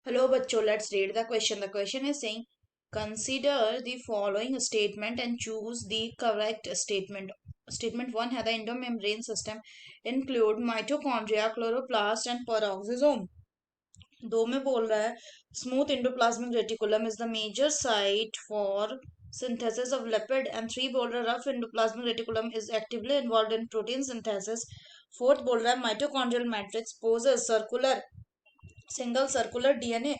Hello बच्चों, let's read the question. The question is saying, consider the following statement and choose the correct statement. Statement 1 है the endomembrane system include mitochondria, chloroplast and peroxisome. 2 में बोल रहा है smooth endoplasmic reticulum is the major site for synthesis of lipid, and 3 बोल रहा है rough endoplasmic reticulum is actively involved in protein synthesis. 4th बोल रहा है mitochondrial matrix poses circular single circular DNA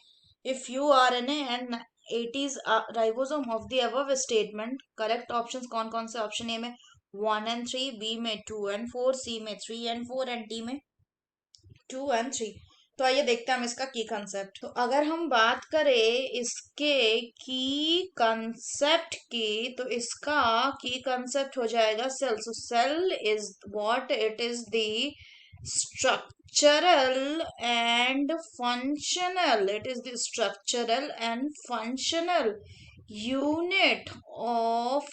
if few RNA and 80s ribosome of the above statement. Correct options कौन कौन से? Option A में 1 and 3, B में 2 and 4, सी में 3 and 4 and D में 2 and 3. तो आइए देखते हैं हम इसका की कंसेप्ट. तो अगर हम बात करें इसके की कंसेप्ट की, तो इसका की कंसेप्ट हो जाएगा cell. So cell is what? It is the structural and functional. It is the structural and functional unit of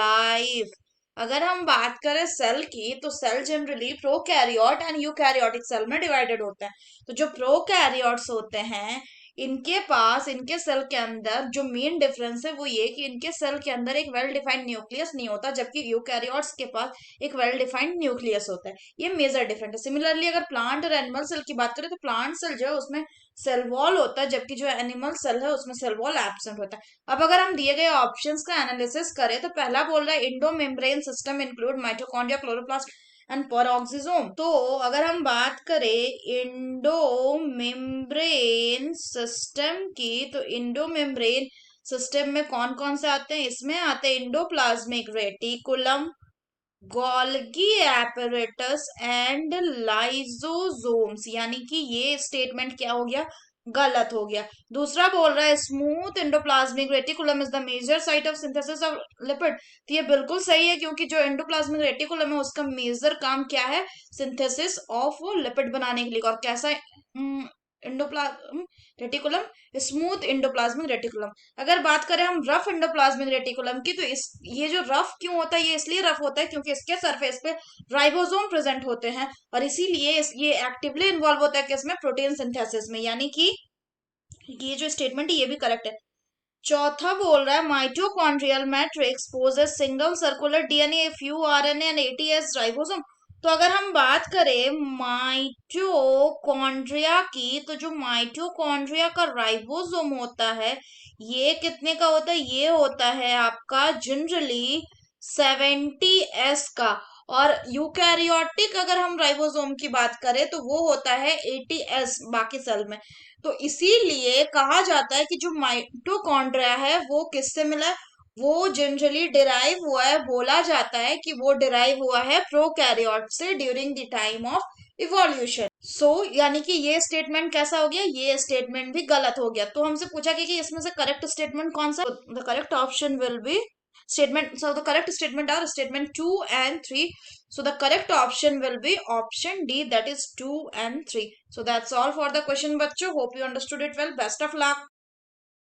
life. अगर हम बात करें सेल की, तो cell generally prokaryote and eukaryotic cell में डिवाइडेड होते हैं. तो जो प्रोकैरियोट्स होते हैं, इनके पास इनके सेल के अंदर जो मेन डिफरेंस है वो ये कि इनके सेल के अंदर एक वेल डिफाइंड न्यूक्लियस नहीं होता, जबकि यूकैरियोट्स के पास एक वेल डिफाइंड न्यूक्लियस होता है. ये मेजर डिफरेंट है. सिमिलरली अगर प्लांट और एनिमल सेल की बात करें, तो प्लांट सेल जो है उसमें सेल वॉल होता है, जबकि जो एनिमल सेल है उसमें सेल वॉल एब्सेंट होता है. अब अगर हम दिए गए ऑप्शंस का एनालिसिस करें, तो पहला बोल रहा है Indo membrane system include mitochondria, chloroplast and peroxisome. तो अगर हम बात करें इंडो मेम्ब्रेन सिस्टम की, तो इंडो मेम्ब्रेन सिस्टम में कौन कौन से आते हैं? इसमें आते हैं endoplasmic reticulum, Golgi apparatus and lysosomes. यानी कि ये स्टेटमेंट क्या हो गया? गलत हो गया. दूसरा बोल रहा है smooth endoplasmic reticulum is the major site of synthesis of lipid. तो ये बिल्कुल सही है, क्योंकि जो एंडोप्लाज्मिक रेटिकुलम है उसका मेजर काम क्या है? सिंथेसिस ऑफ लिपिड बनाने के लिए. और कैसा endoplasm reticulum? Smooth endoplasmic reticulum. अगर बात करें हम रफ एंडोप्लाज्मिक रेटिकुलम की, तो इस ये जो रफ क्यों होता है? ये इसलिए रफ होता है क्योंकि इसके सरफेस पे राइबोसोम प्रेजेंट होते हैं, और इसीलिए ये एक्टिवली इन्वॉल्व होता है किसमें? प्रोटीन सिंथेसिस में. यानी कि ये जो स्टेटमेंट है ये भी करेक्ट है. चौथा बोल रहा है mitochondrial matrix possess single circular DNA, few RNA and 80s ribosome. तो अगर हम बात करें माइटोकॉन्ड्रिया की, तो जो माइटोकॉन्ड्रिया का राइबोसोम होता है ये कितने का होता है? ये होता है आपका जनरली 70s का. और यूकैरियोटिक अगर हम राइबोसोम की बात करें, तो वो होता है 80s बाकी सेल में. तो इसीलिए कहा जाता है कि जो माइटोकॉन्ड्रिया है वो किससे मिला है? वो जनरली डिराइव हुआ है, बोला जाता है कि वो डिराइव हुआ है प्रोकैरियोट से during the time of evolution. यानी कि ये स्टेटमेंट कैसा हो गया? ये स्टेटमेंट भी गलत हो गया. तो हमसे पूछा गया कि इसमें से करेक्ट स्टेटमेंट कौन सा? The correct option will be the correct statement are statement 2 and 3. So the correct option will be option D, that is 2 and 3. So that's all for the question, bachcho. Hope you understood it well. Best of luck.